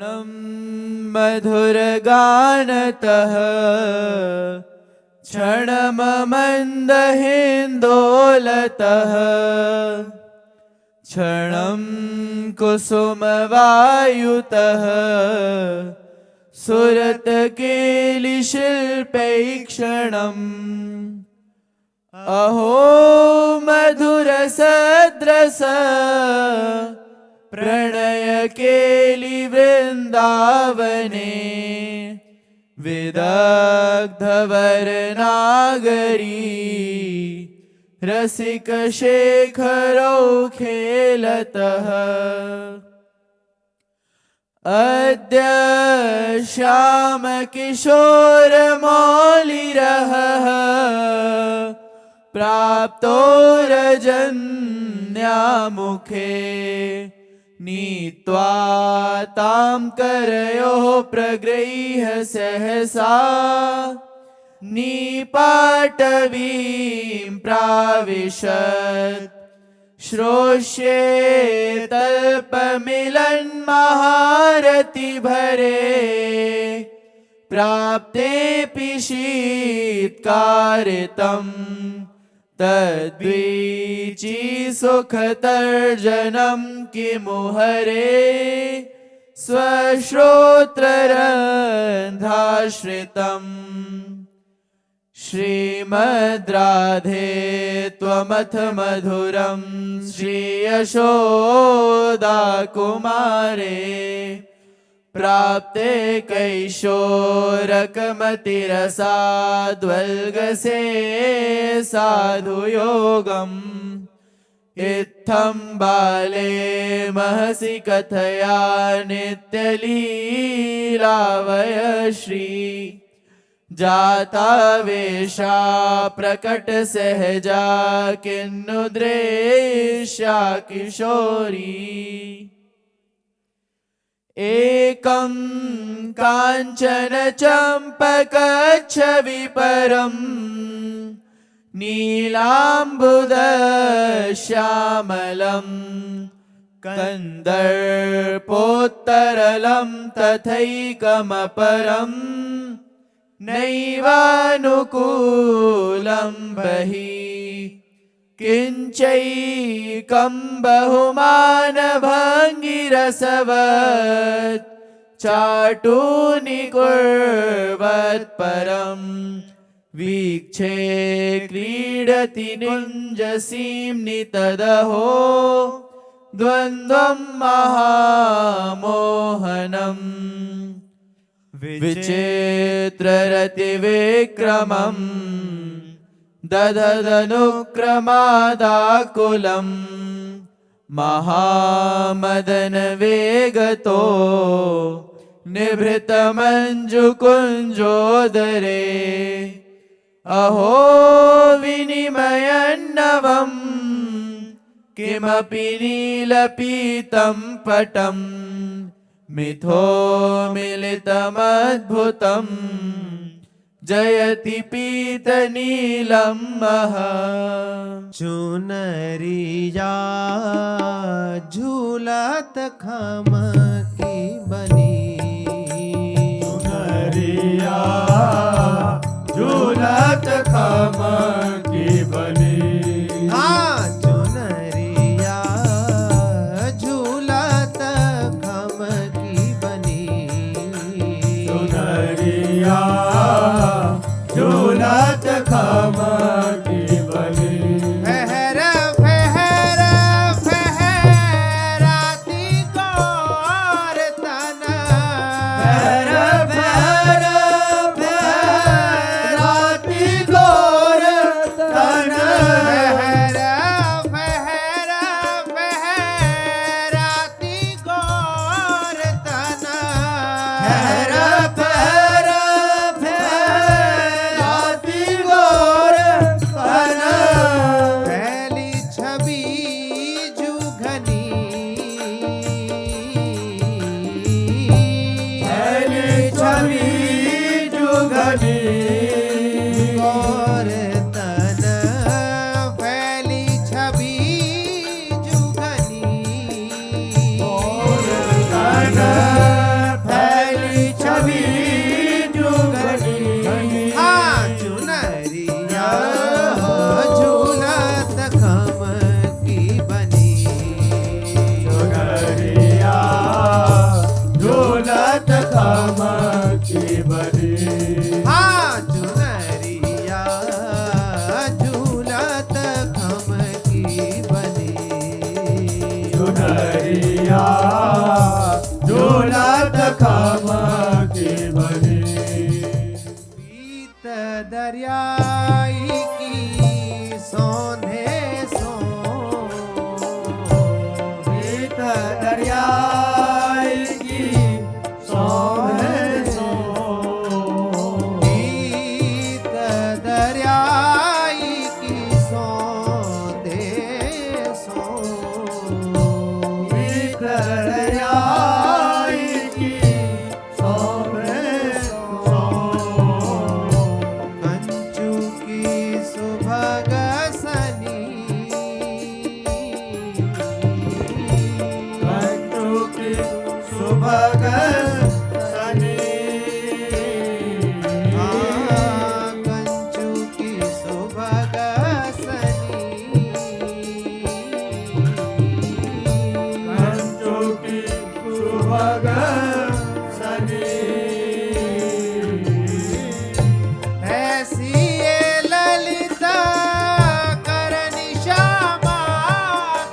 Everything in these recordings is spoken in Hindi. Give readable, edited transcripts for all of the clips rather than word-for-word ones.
क्षणं मधुरगानतः क्षणममन्दहिन्दोलतः क्षणं कुसुमवायुतः सुरतकेलिशिल्पैक्षणम् अहो मधुरसद्रस प्रणयकेलिवृन्दावने विदग्धवरनागरी रसिकशेखरौ खेलतः अद्य श्यामकिशोरमौलिरहः प्राप्तो रजन्यामुखे नीत्वा तां करयोः प्रगृह्य सहसा निपाटवीं प्राविशत् श्रोष्ये तल्पमिलन्महारति भरे प्राप्तेऽपि शीत्कारितम् तद्वीची सुखतर्जनं किमु हरे स्वश्रोत्ररन्ध्राश्रितम् श्रीमद्राधे त्वमथ मधुरं श्रीयशोदाकुमारे प्राप्ते कैशोरकमतिरसाद्वल्गसे साधुयोगम् इत्थं बाले महसि कथया नित्यलीलावयश्री जातावेशा प्रकटसहजा किन्नु दृश्या किशोरी एकं काञ्चन चम्पकच्छविपरं नीलाम्बुदश्यामलं कन्दर्पोत्तरलं तथैकमपरं नैवानुकूलं बहिः किञ्चैकं बहुमानभङ्गिरसवत् चाटुनिकुर्वत्परं वीक्षे क्रीडति निञ्जसीम्नि तदहो द्वन्द्वं महामोहनम् विचित्ररतिविक्रमम् दधदनुक्रमादाकुलम् महामदनवेगतो निभृतमञ्जुकुञ्जोदरे अहो विनिमयन्नवम् किमपि नीलपीतं पटम् मिथो मिलितमद्भुतम् जयति पीतनीलं महः चुनरिया झूलत खम की बनी चुनरिया झूलत खम की बनी हाँ चुनरिया झूलत खम की बनी चुनरिया झूलत खम की बनी फहर फहर फहराती गौर तन फहर फहर फहराती गौर तन फहर फहर फहराती गौर तन फहर फहर फहराती गौर तन पहली छवि जुघनी पहली छवि जुगनी गौर तन पहली छवि जुघनी तन डोलात खामा के बने पीत दरियाई की सौंधे सो पीत दरियाई की सोहे सो पीत दरियाई की सौंधे सो पीत दरियाई की सोहे सो कंचू की सुभग सनी कंचू की सुभग सनी कंचू की सुभग सनी कंचू की सुभग सनी ऐसी ये ललिता करनी श्यामा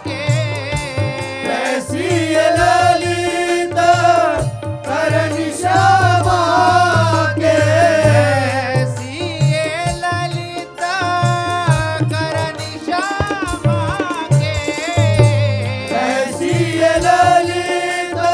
के ऐसी ये ललिता करनी श्यामा के ऐसी ये ललिता करनी श्यामा के ऐसी ये ललिता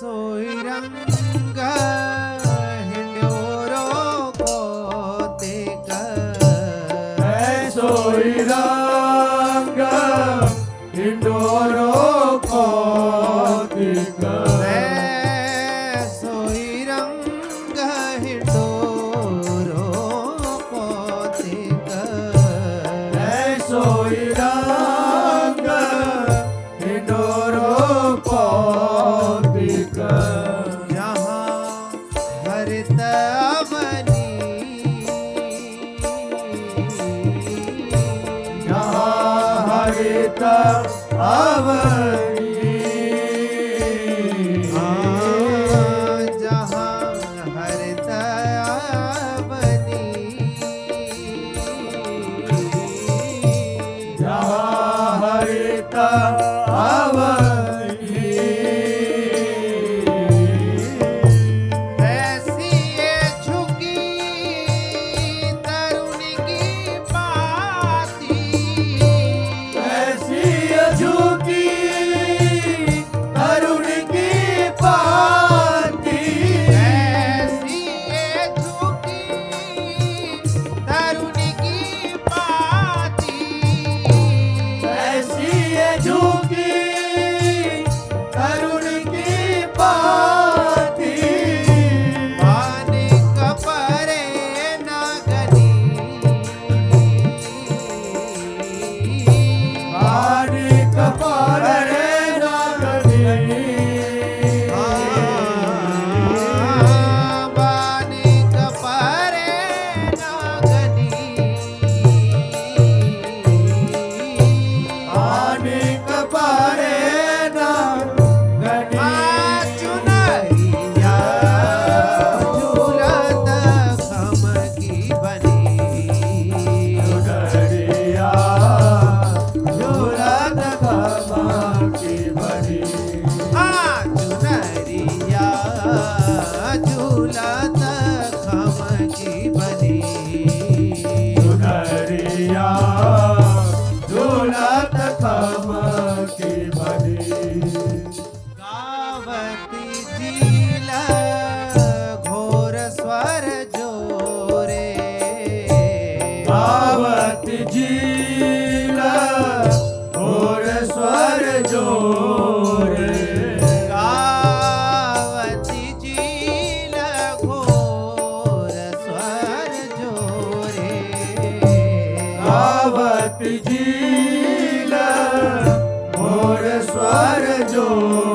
सोई रंग हिंडोरो को देख सोई रंग हिंडोरो को दिख सोई रंग हिंडोरो को देख सोई रंग हिंडोरो को दिख जहाँ हरित अवनी हरित अवनी जहाँ हरित अवनी जहाँ हरित अवनी ऐसी ये झुकी तरुण की पाती ऐसी झुकी अरुण की पाती ऐसी ये झुकी तरुण की पाती ऐसी झुकी अरुण की पाती पानी कपरे नागनी पानी कपाल रे नागनी पानी कपरे नागनी पानी कपारे नागनी चुनरिया झूलत खम की बनी डरिया झूलत खमा की बनी चुनरिया झूलत खम की बनी डरिया झूलत खमा की बनी गावती झील घोर स्वर जोरे गावती झील और स्वर जोरे गावती झील घोर स्वर जोरे गावती झील और स्वर जोरे